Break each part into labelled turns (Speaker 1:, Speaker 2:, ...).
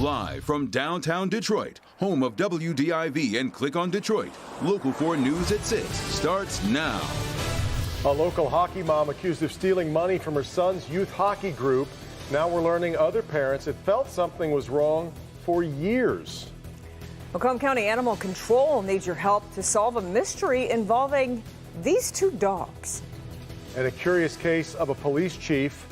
Speaker 1: Live from downtown Detroit, home of WDIV and Click on Detroit, Local 4 News at 6 starts now.
Speaker 2: A local hockey mom accused of stealing money from her son's youth hockey group. Now we're learning other parents have felt something was wrong for years.
Speaker 3: Macomb County Animal Control needs your help to solve a mystery involving these two dogs.
Speaker 2: And a curious case of a police chief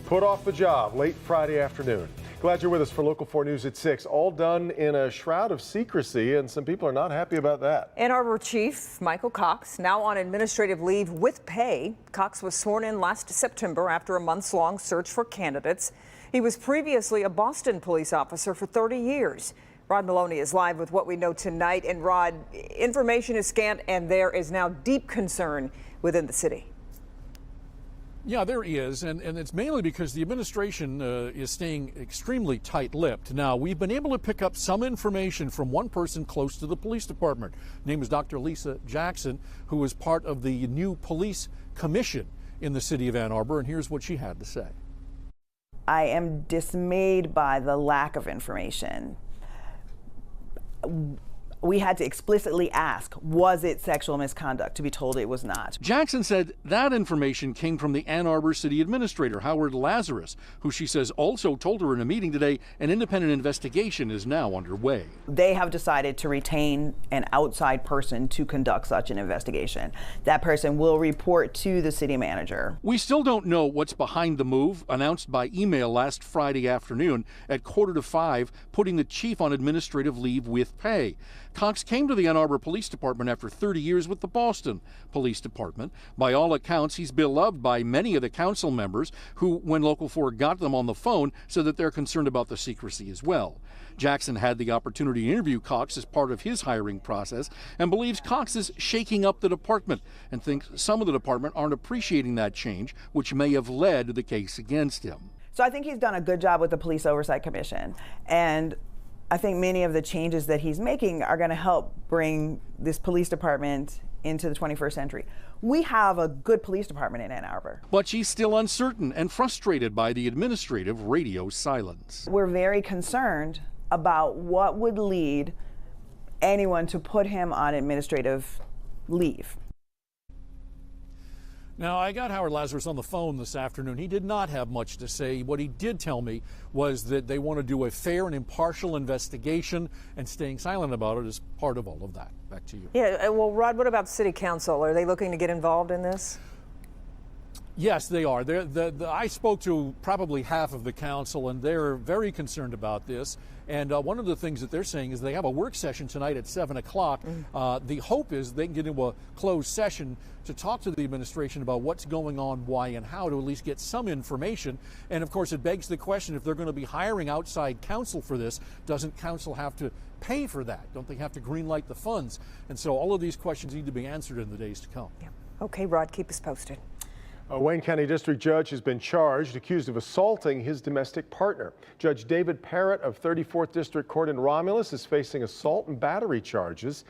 Speaker 2: put off the job late Friday afternoon. Glad you're with us for Local 4 News at 6. All done in a shroud of secrecy, and some people are not happy about that.
Speaker 3: Ann Arbor Chief Michael Cox, now on administrative leave with pay. Cox was sworn in last September after a months-long search for candidates. He was previously a Boston police officer for 30 years. Rod Maloney is live with what we know tonight. And Rod, information is scant, and there is now deep concern within the city.
Speaker 4: Yeah, there is, and it's mainly because the administration is staying extremely tight-lipped. Now, we've been able to pick up some information from one person close to the police department. Her name is Dr. Lisa Jackson, who is part of the new police commission in the city of Ann Arbor, and here's what she had to say.
Speaker 5: I am dismayed by the lack of information. We had to explicitly ask, was it sexual misconduct? To be told it was not.
Speaker 4: Jackson said that information came from the Ann Arbor City Administrator, Howard Lazarus, who she says also told her in a meeting today an independent investigation is now underway.
Speaker 5: They have decided to retain an outside person to conduct such an investigation. That person will report to the city manager.
Speaker 4: We still don't know what's behind the move, announced by email last Friday afternoon at 4:45, putting the chief on administrative leave with pay. Cox came to the Ann Arbor Police Department after 30 years with the Boston Police Department. By all accounts, he's beloved by many of the council members who, when Local 4 got them on the phone, said that they're concerned about the secrecy as well. Jackson had the opportunity to interview Cox as part of his hiring process and believes Cox is shaking up the department and thinks some of the department aren't appreciating that change, which may have led to the case against him.
Speaker 5: So I think he's done a good job with the Police Oversight Commission, and I think many of the changes that he's making are going to help bring this police department into the 21st century. We have a good police department in Ann Arbor.
Speaker 4: But she's still uncertain and frustrated by the administrative radio silence.
Speaker 5: We're very concerned about what would lead anyone to put him on administrative leave.
Speaker 4: Now, I got Howard Lazarus on the phone this afternoon. He did not have much to say. What he did tell me was that they want to do a fair and impartial investigation, and staying silent about it is part of all of that. Back to you.
Speaker 3: Yeah, well, Rod, what about City Council? Are they looking to get involved in this?
Speaker 4: Yes, they are. I spoke to probably half of the council, and they're very concerned about this. And one of the things that they're saying is they have a work session tonight at 7 o'clock. The hope is they can get into a closed session to talk to the administration about what's going on, why, and how, to at least get some information. And of course, it begs the question, if they're going to be hiring outside counsel for this, doesn't council have to pay for that? Don't they have to greenlight the funds? And so all of these questions need to be answered in the days to come.
Speaker 3: Yeah. Okay, Rod, keep us posted.
Speaker 2: A Wayne County District Judge has been charged, accused of assaulting his domestic partner. Judge David Parrott of 34th District Court in Romulus is facing assault and battery charges.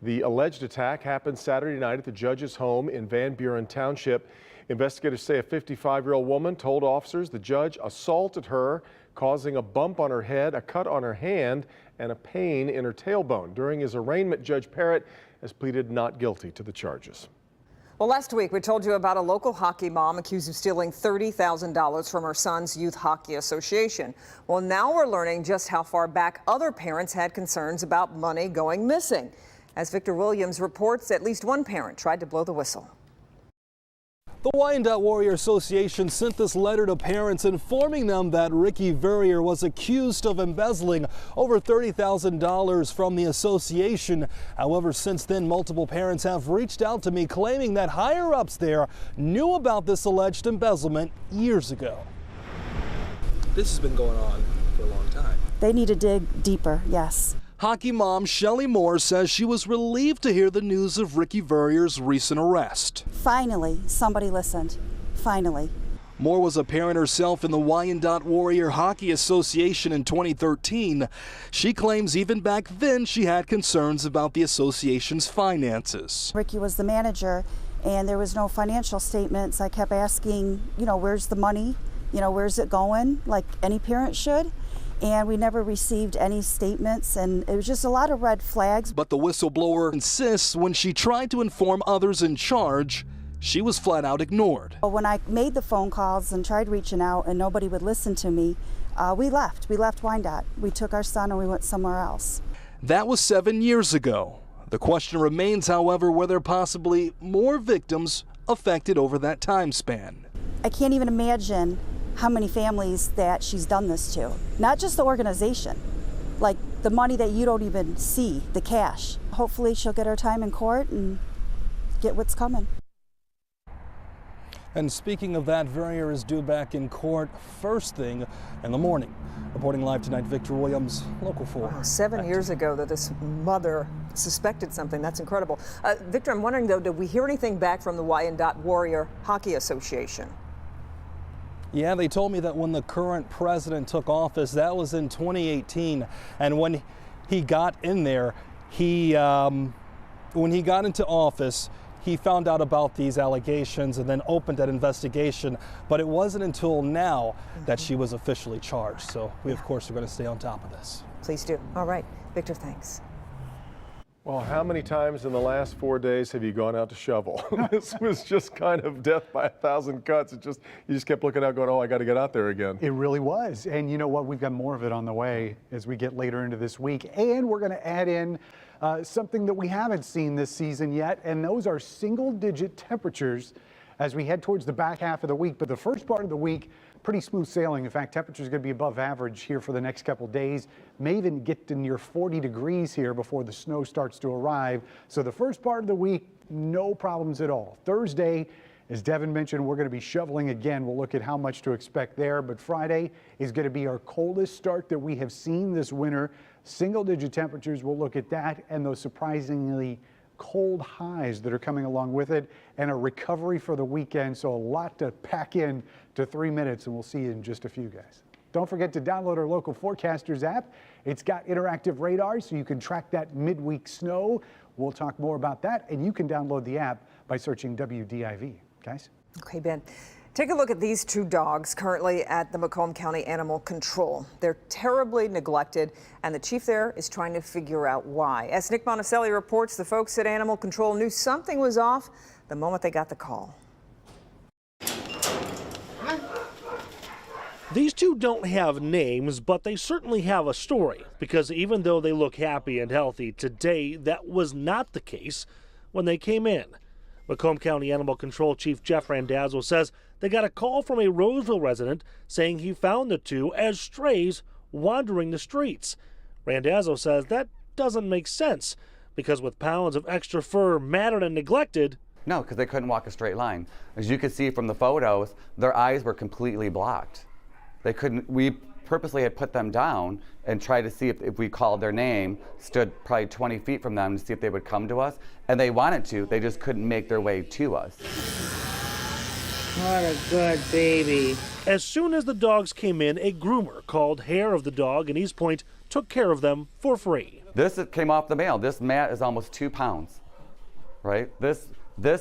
Speaker 2: The alleged attack happened Saturday night at the judge's home in Van Buren Township. Investigators say a 55-year-old woman told officers the judge assaulted her, causing a bump on her head, a cut on her hand, and a pain in her tailbone. During his arraignment, Judge Parrott has pleaded not guilty to the charges.
Speaker 3: Well, last week we told you about a local hockey mom accused of stealing $30,000 from her son's youth hockey association. Well, now we're learning just how far back other parents had concerns about money going missing. As Victor Williams reports, at least one parent tried to blow the whistle.
Speaker 6: The Wyandotte Warrior Association sent this letter to parents informing them that Ricky Verrier was accused of embezzling over $30,000 from the association. However, since then, multiple parents have reached out to me claiming that higher-ups there knew about this alleged embezzlement years ago.
Speaker 7: This has been going on for a long time.
Speaker 8: They need to dig deeper, yes.
Speaker 6: Hockey mom Shelly Moore says she was relieved to hear the news of Ricky Verrier's recent arrest.
Speaker 8: Finally, somebody listened. Finally.
Speaker 6: Moore was a parent herself in the Wyandotte Warrior Hockey Association in 2013. She claims even back then she had concerns about the association's finances.
Speaker 8: Ricky was the manager and there was no financial statements. I kept asking, where's the money? Where's it going? Like any parent should. and we never received any statements, and it was just a lot of red flags.
Speaker 6: But the whistleblower insists when she tried to inform others in charge, she was flat out ignored.
Speaker 8: When I made the phone calls and tried reaching out and nobody would listen to me, we left. We left Wyandotte. We took our son and we went somewhere else.
Speaker 6: That was 7 years ago. The question remains, however, whether possibly more victims affected over that time span.
Speaker 8: I can't even imagine how many families that she's done this to. Not just the organization, like the money that you don't even see, the cash. Hopefully she'll get her time in court and get what's coming.
Speaker 6: And speaking of that, Verrier is due back in court first thing in the morning. Reporting live tonight, Victor Williams, Local 4.
Speaker 3: Wow, 7 years ago that this mother suspected something. That's incredible. Victor, I'm wondering, though, did we hear anything back from the Wyandotte Warrior Hockey Association?
Speaker 6: Yeah, they told me that when the current president took office, that was in 2018. And when he got in there, when he got into office, he found out about these allegations and then opened that investigation. But it wasn't until now that she was officially charged. So we, of course, are going to stay on top of this.
Speaker 3: Please do. All right. Victor, thanks.
Speaker 2: Well, how many times in the last 4 days have you gone out to shovel? This was just kind of death by 1,000 cuts. You just kept looking out going, oh, I got to get out there again.
Speaker 9: It really was. And you know what? We've got more of it on the way as we get later into this week. And we're going to add in something that we haven't seen this season yet, and those are single-digit temperatures as we head towards the back half of the week. But the first part of the week, pretty smooth sailing. In fact, temperatures are going to be above average here for the next couple days. May even get to near 40 degrees here before the snow starts to arrive. So the first part of the week, no problems at all. Thursday, as Devin mentioned, we're going to be shoveling again. We'll look at how much to expect there. But Friday is going to be our coldest start that we have seen this winter. Single-digit temperatures, we'll look at that, and those surprisingly cold highs that are coming along with it, and a recovery for the weekend. So a lot to pack in to 3 minutes, and we'll see you in just a few, guys. Don't forget to download our Local Forecasters app. It's got interactive radar, so you can track that midweek snow. We'll talk more about that, and you can download the app by searching WDIV. Guys?
Speaker 3: Okay, Ben. Take a look at these two dogs currently at the Macomb County Animal Control. They're terribly neglected, and the chief there is trying to figure out why. As Nick Monticelli reports, the folks at Animal Control knew something was off the moment they got the call.
Speaker 10: These two don't have names, but they certainly have a story, because even though they look happy and healthy today, that was not the case when they came in. Macomb County Animal Control Chief Jeff Randazzo says they got a call from a Roseville resident saying he found the two as strays wandering the streets. Randazzo says that doesn't make sense, because with pounds of extra fur matted and neglected.
Speaker 11: No, because they couldn't walk a straight line. As you could see from the photos, their eyes were completely blocked. They couldn't. We purposely had put them down and tried to see if we called their name, stood probably 20 feet from them to see if they would come to us. And they wanted to, they just couldn't make their way to us.
Speaker 10: What a good baby. As soon as the dogs came in, a groomer called Hair of the Dog in East Point took care of them for free.
Speaker 11: This came off the male. This mat is almost 2 pounds, right? This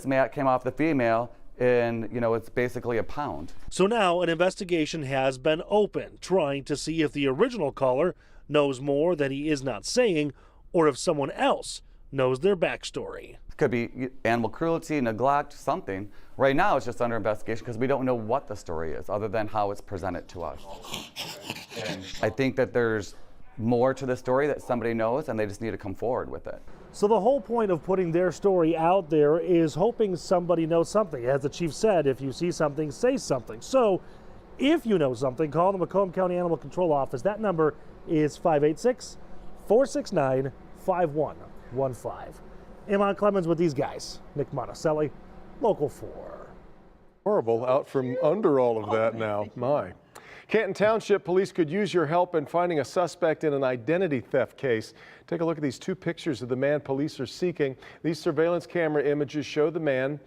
Speaker 11: mat came off the female, and it's basically a pound.
Speaker 10: So now an investigation has been opened, trying to see if the original caller knows more that he is not saying, or if someone else knows their backstory.
Speaker 11: It could be animal cruelty, neglect, something. Right now it's just under investigation because we don't know what the story is other than how it's presented to us. And I think that there's more to the story that somebody knows, and they just need to come forward with it.
Speaker 10: So the whole point of putting their story out there is hoping somebody knows something. As the chief said, if you see something, say something. So if you know something, call the Macomb County Animal Control Office. That number is 586-469-5115. Iman Clemens with these guys. Nick Monticelli, Local 4.
Speaker 2: Horrible, out from under all of that now. My. Canton Township Police could use your help in finding a suspect in an identity theft case. Take a look at these two pictures of the man police are seeking. These surveillance camera images show the man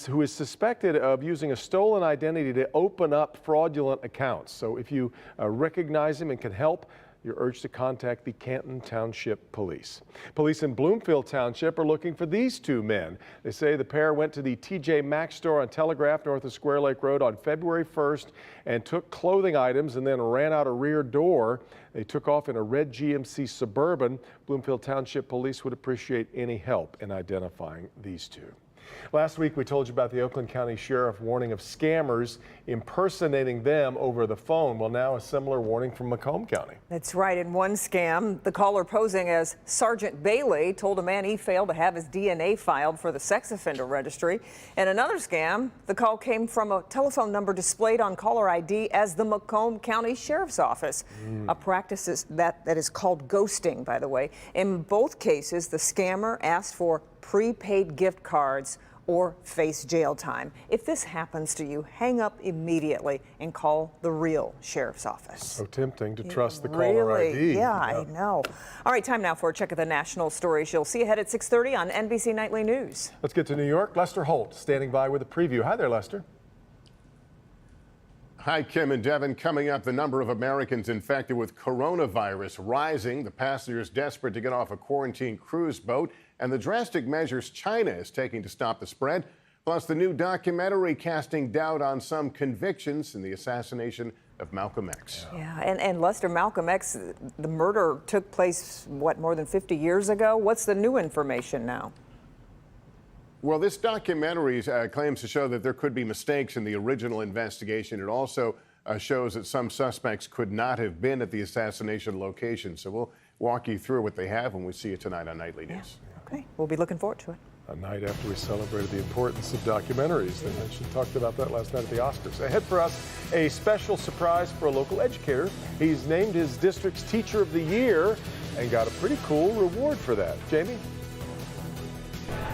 Speaker 2: who is suspected of using a stolen identity to open up fraudulent accounts. So if you recognize him and can help, you're urged to contact the Canton Township Police. Police in Bloomfield Township are looking for these two men. They say the pair went to the TJ Maxx store on Telegraph north of Square Lake Road on February 1st and took clothing items and then ran out a rear door. They took off in a red GMC Suburban. Bloomfield Township Police would appreciate any help in identifying these two. Last week, we told you about the Oakland County Sheriff warning of scammers impersonating them over the phone. Well, now a similar warning from Macomb County.
Speaker 3: That's right. In one scam, the caller posing as Sergeant Bailey told a man he failed to have his DNA filed for the sex offender registry. And another scam, the call came from a telephone number displayed on caller ID as the Macomb County Sheriff's Office. A practice that is called ghosting, by the way. In both cases, the scammer asked for prepaid gift cards or face jail time. If this happens to you, hang up immediately and call the real sheriff's office.
Speaker 2: So tempting to trust the caller ID.
Speaker 3: Yeah, I know. All right, time now for a check of the national stories you'll see ahead at 6:30 on NBC Nightly News.
Speaker 2: Let's get to New York. Lester Holt standing by with a preview. Hi there, Lester.
Speaker 12: Hi, Kim and Devin. Coming up, the number of Americans infected with coronavirus rising, the passengers desperate to get off a quarantine cruise boat, and the drastic measures China is taking to stop the spread, plus the new documentary casting doubt on some convictions in the assassination of Malcolm X.
Speaker 3: Yeah, and Lester, Malcolm X, the murder took place, what, more than 50 years ago? What's the new information now?
Speaker 12: Well, this documentary claims to show that there could be mistakes in the original investigation. It also shows that some suspects could not have been at the assassination location. So we'll walk you through what they have when we see you tonight on Nightly News.
Speaker 3: Okay, we'll be looking forward to it.
Speaker 2: A night after we celebrated the importance of documentaries. They mentioned, talked about that last night at the Oscars. Ahead for us, a special surprise for a local educator. He's named his district's Teacher of the Year and got a pretty cool reward for that. Jamie?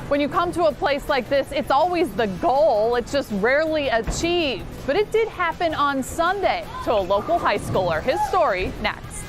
Speaker 13: When you come to a place like this, it's always the goal. It's just rarely achieved. But it did happen on Sunday to a local high schooler. His story next.